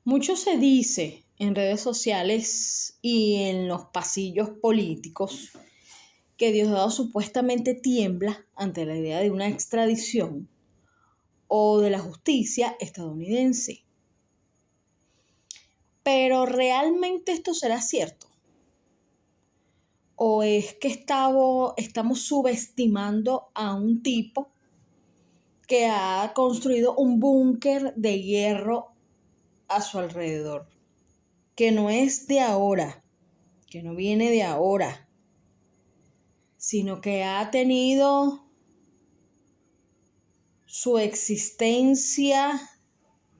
Mucho se dice en redes sociales y en los pasillos políticos que Diosdado supuestamente tiembla ante la idea de una extradición o de la justicia estadounidense. Pero ¿realmente esto será cierto? ¿O es que estamos subestimando a un tipo que ha construido un búnker de hierro a su alrededor? Que no es de ahora, que no viene de ahora, sino que ha tenido su existencia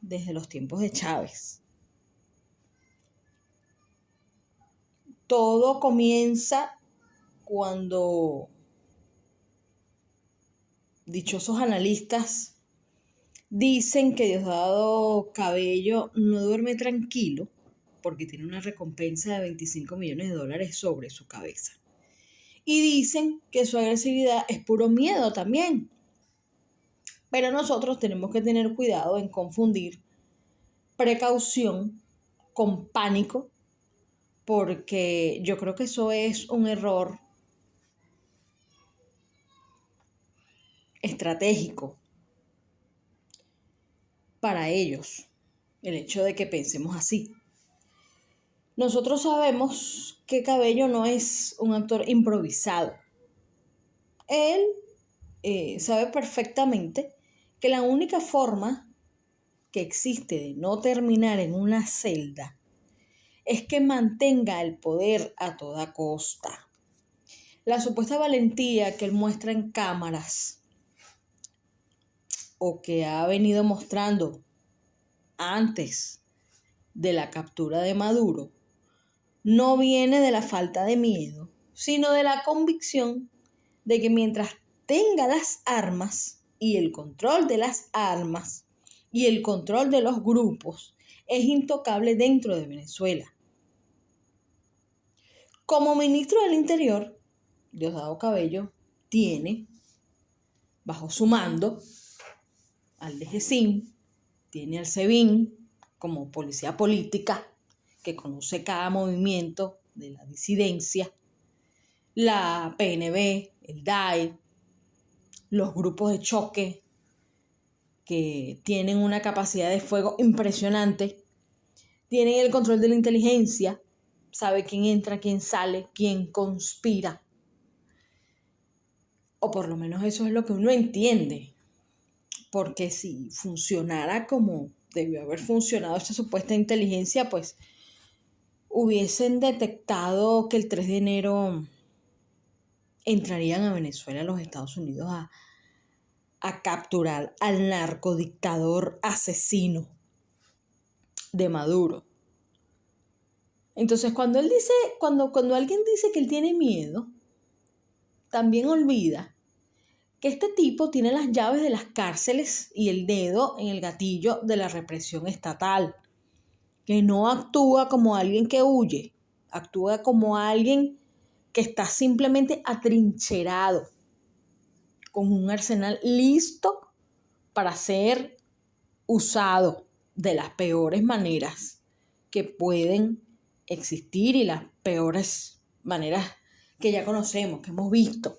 desde los tiempos de Chávez. Todo comienza cuando dichosos analistas dicen que Diosdado Cabello no duerme tranquilo porque tiene una recompensa de 25 millones de dólares sobre su cabeza. Y dicen que su agresividad es puro miedo también. Pero nosotros tenemos que tener cuidado en confundir precaución con pánico, porque yo creo que eso es un error estratégico para ellos, el hecho de que pensemos así. Nosotros sabemos que Cabello no es un actor improvisado. Él sabe perfectamente que la única forma que existe de no terminar en una celda es que mantenga el poder a toda costa. La supuesta valentía que él muestra en cámaras o que ha venido mostrando antes de la captura de Maduro no viene de la falta de miedo, sino de la convicción de que mientras tenga las armas y el control de las armas y el control de los grupos, es intocable dentro de Venezuela. Como ministro del Interior, Diosdado Cabello tiene bajo su mando al DGCIN, tiene al SEBIN como policía política que conoce cada movimiento de la disidencia, la PNB, el DAE, los grupos de choque que tienen una capacidad de fuego impresionante, tienen el control de la inteligencia, sabe quién entra, quién sale, quién conspira. O por lo menos eso es lo que uno entiende. Porque si funcionara como debió haber funcionado esta supuesta inteligencia, pues hubiesen detectado que el 3 de enero entrarían a Venezuela, a los Estados Unidos, a capturar al narcodictador asesino de Maduro. Entonces, cuando alguien dice que él tiene miedo, también olvida que este tipo tiene las llaves de las cárceles y el dedo en el gatillo de la represión estatal, que no actúa como alguien que huye, actúa como alguien que está simplemente atrincherado, con un arsenal listo para ser usado de las peores maneras que pueden existir y las peores maneras que ya conocemos, que hemos visto.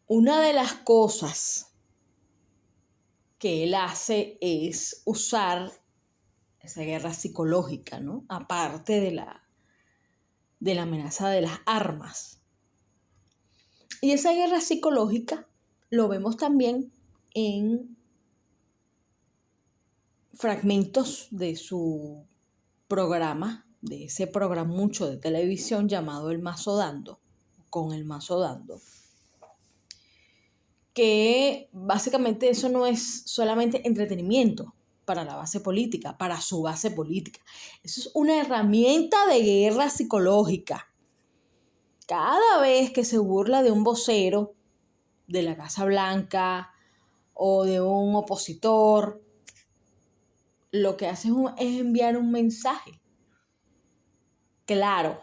Una de las cosas que él hace es usar esa guerra psicológica, ¿no? Aparte de la amenaza de las armas. Y esa guerra psicológica lo vemos también en fragmentos de su programa, de ese programucho de televisión llamado El Mazo Dando, con El Mazo Dando, que básicamente eso no es solamente entretenimiento para la base política, para su base política. Eso es una herramienta de guerra psicológica. Cada vez que se burla de un vocero de la Casa Blanca o de un opositor, lo que hace es enviar un mensaje. Claro,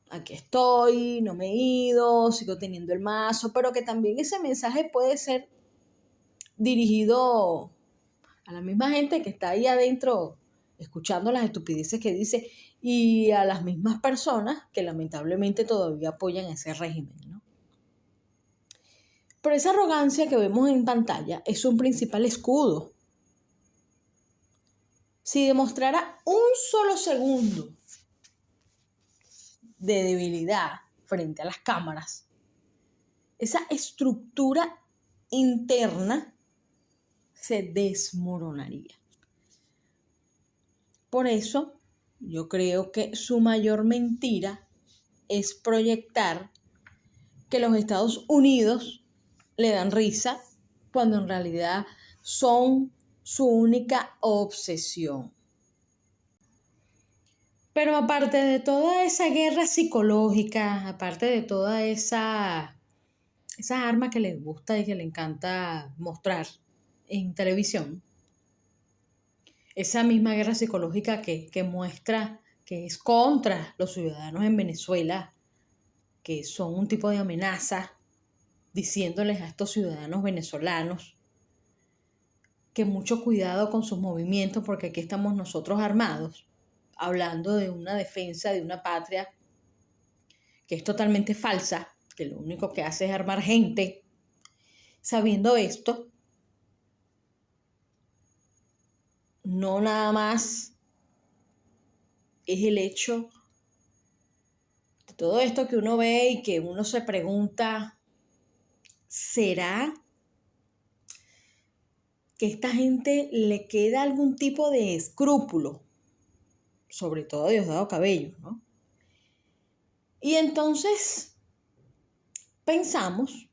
aquí estoy, no me he ido, sigo teniendo el mazo, pero que también ese mensaje puede ser dirigido a la misma gente que está ahí adentro escuchando las estupideces que dice y a las mismas personas que lamentablemente todavía apoyan ese régimen, ¿no? Pero esa arrogancia que vemos en pantalla es un principal escudo. Si demostrara un solo segundo de debilidad frente a las cámaras, esa estructura interna se desmoronaría. Por eso, yo creo que su mayor mentira es proyectar que los Estados Unidos le dan risa cuando en realidad son su única obsesión. Pero aparte de toda esa guerra psicológica, aparte de toda esa arma que les gusta y que le encanta mostrar en televisión, esa misma guerra psicológica que muestra que es contra los ciudadanos en Venezuela, que son un tipo de amenaza, diciéndoles a estos ciudadanos venezolanos que mucho cuidado con sus movimientos porque aquí estamos nosotros armados, hablando de una defensa de una patria que es totalmente falsa, que lo único que hace es armar gente. Sabiendo esto, no nada más es el hecho de todo esto que uno ve y que uno se pregunta, ¿será que a esta gente le queda algún tipo de escrúpulo? Sobre todo a Diosdado Cabello, ¿no? Y entonces pensamos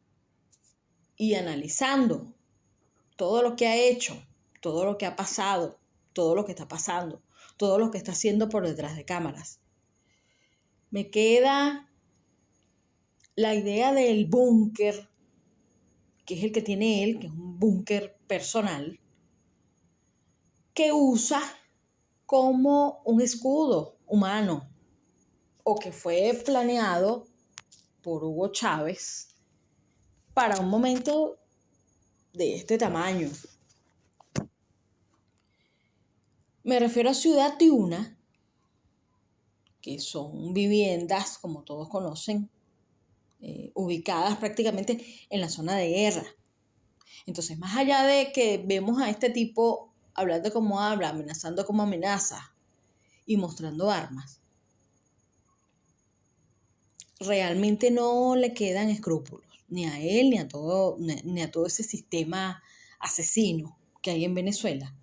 y analizando todo lo que ha hecho, todo lo que ha pasado, todo lo que está pasando, todo lo que está haciendo por detrás de cámaras, me queda la idea del búnker, que es el que tiene él, que es un búnker personal, que usa como un escudo humano, o que fue planeado por Hugo Chávez para un momento de este tamaño. Me refiero a Ciudad Tiuna, que son viviendas, como todos conocen, ubicadas prácticamente en la zona de guerra. Entonces, más allá de que vemos a este tipo hablando como habla, amenazando como amenaza y mostrando armas, realmente no le quedan escrúpulos, ni a él, ni a todo ese sistema asesino que hay en Venezuela.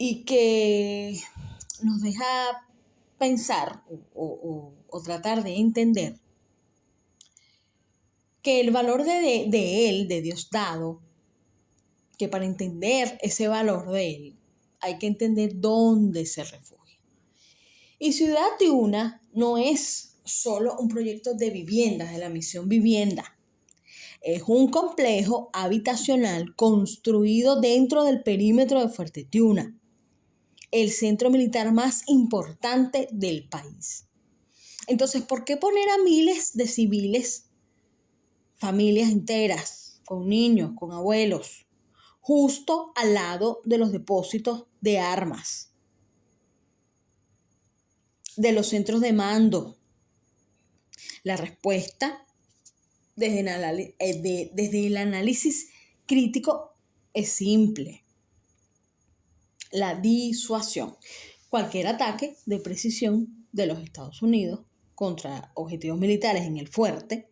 Y que nos deja pensar o tratar de entender que el valor de él, de Diosdado, que para entender ese valor de él hay que entender dónde se refugia. Y Ciudad Tiuna no es solo un proyecto de viviendas, de la misión vivienda. Es un complejo habitacional construido dentro del perímetro de Fuerte Tiuna, el centro militar más importante del país. Entonces, ¿por qué poner a miles de civiles, familias enteras, con niños, con abuelos, justo al lado de los depósitos de armas, de los centros de mando? La respuesta desde el análisis crítico es simple. La disuasión. Cualquier ataque de precisión de los Estados Unidos contra objetivos militares en el fuerte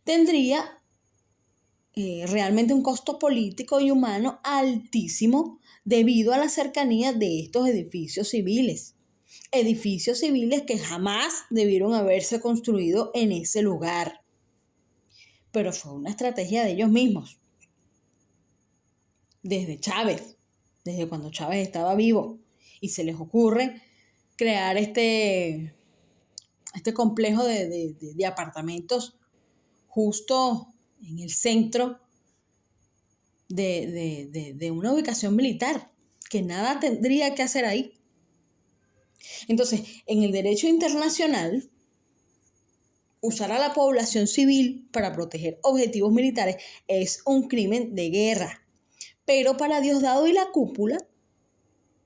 tendría realmente un costo político y humano altísimo debido a la cercanía de estos edificios civiles. Edificios civiles que jamás debieron haberse construido en ese lugar. Pero fue una estrategia de ellos mismos. Desde Chávez, desde cuando Chávez estaba vivo, y se les ocurre crear este complejo de apartamentos justo en el centro de una ubicación militar, que nada tendría que hacer ahí. Entonces, en el derecho internacional, usar a la población civil para proteger objetivos militares es un crimen de guerra. Pero para Diosdado y la cúpula,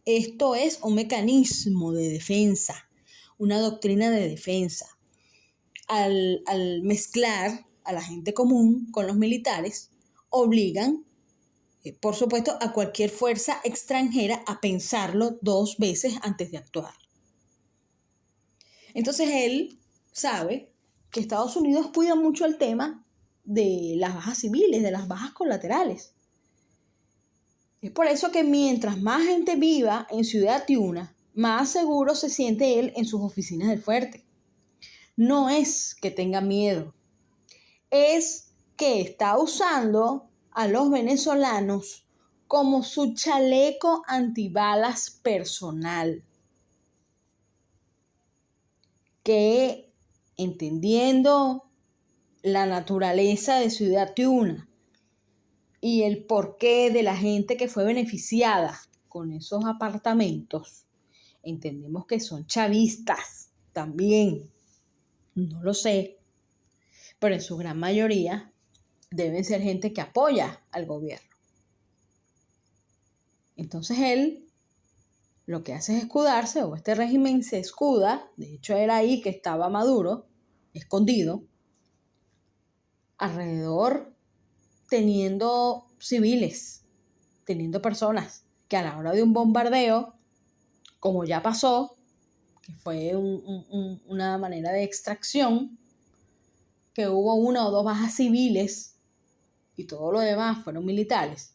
esto es un mecanismo de defensa, una doctrina de defensa. Al mezclar a la gente común con los militares, obligan, por supuesto, a cualquier fuerza extranjera a pensarlo 2 veces antes de actuar. Entonces él sabe que Estados Unidos cuida mucho el tema de las bajas civiles, de las bajas colaterales. Es por eso que mientras más gente viva en Ciudad Tiuna, más seguro se siente él en sus oficinas del fuerte. No es que tenga miedo, es que está usando a los venezolanos como su chaleco antibalas personal. Que, entendiendo la naturaleza de Ciudad Tiuna y el porqué de la gente que fue beneficiada con esos apartamentos, entendemos que son chavistas también. No lo sé, pero en su gran mayoría deben ser gente que apoya al gobierno. Entonces él lo que hace es escudarse, o este régimen se escuda, de hecho era ahí que estaba Maduro, escondido, alrededor teniendo civiles, teniendo personas que a la hora de un bombardeo, como ya pasó, que fue una manera de extracción, que hubo 1 o 2 bajas civiles y todo lo demás fueron militares.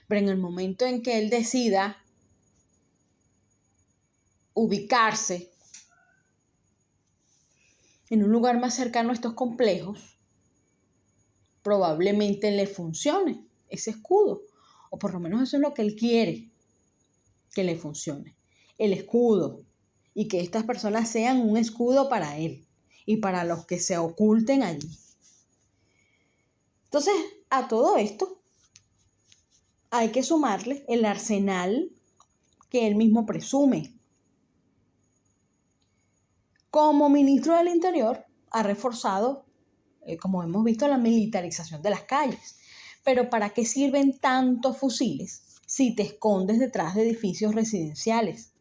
Pero en el momento en que él decida ubicarse en un lugar más cercano a estos complejos, probablemente le funcione ese escudo, o por lo menos eso es lo que él quiere, que le funcione, el escudo, y que estas personas sean un escudo para él y para los que se oculten allí. Entonces, a todo esto hay que sumarle el arsenal que él mismo presume. Como ministro del Interior, ha reforzado, como hemos visto, la militarización de las calles. Pero ¿para qué sirven tantos fusiles si te escondes detrás de edificios residenciales?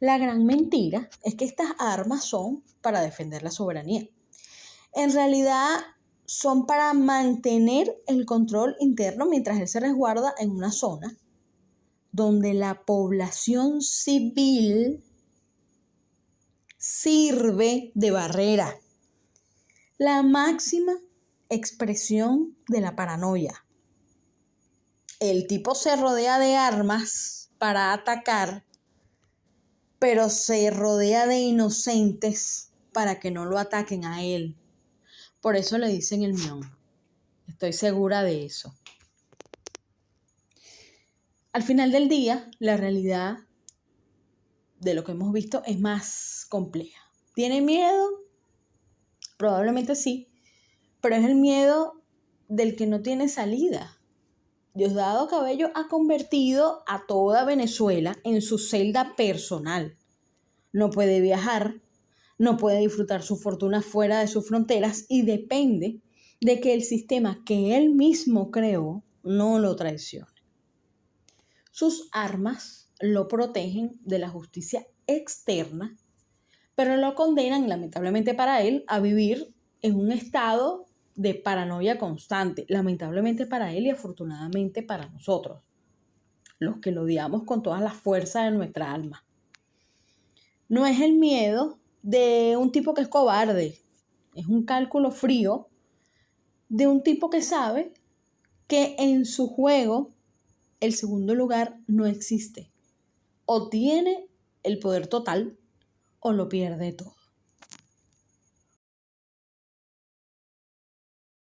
La gran mentira es que estas armas son para defender la soberanía. En realidad son para mantener el control interno mientras él se resguarda en una zona donde la población civil sirve de barrera. La máxima expresión de la paranoia. El tipo se rodea de armas para atacar, pero se rodea de inocentes para que no lo ataquen a él. Por eso le dicen el Mion. Estoy segura de eso. Al final del día, la realidad de lo que hemos visto es más compleja. ¿Tiene miedo? Probablemente sí, pero es el miedo del que no tiene salida. Diosdado Cabello ha convertido a toda Venezuela en su celda personal. No puede viajar, no puede disfrutar su fortuna fuera de sus fronteras y depende de que el sistema que él mismo creó no lo traicione. Sus armas lo protegen de la justicia externa, pero lo condenan, lamentablemente para él, a vivir en un estado de paranoia constante, lamentablemente para él y afortunadamente para nosotros, los que lo odiamos con todas las fuerzas de nuestra alma. No es el miedo de un tipo que es cobarde, es un cálculo frío de un tipo que sabe que en su juego el segundo lugar no existe. O tiene el poder total o lo pierde todo.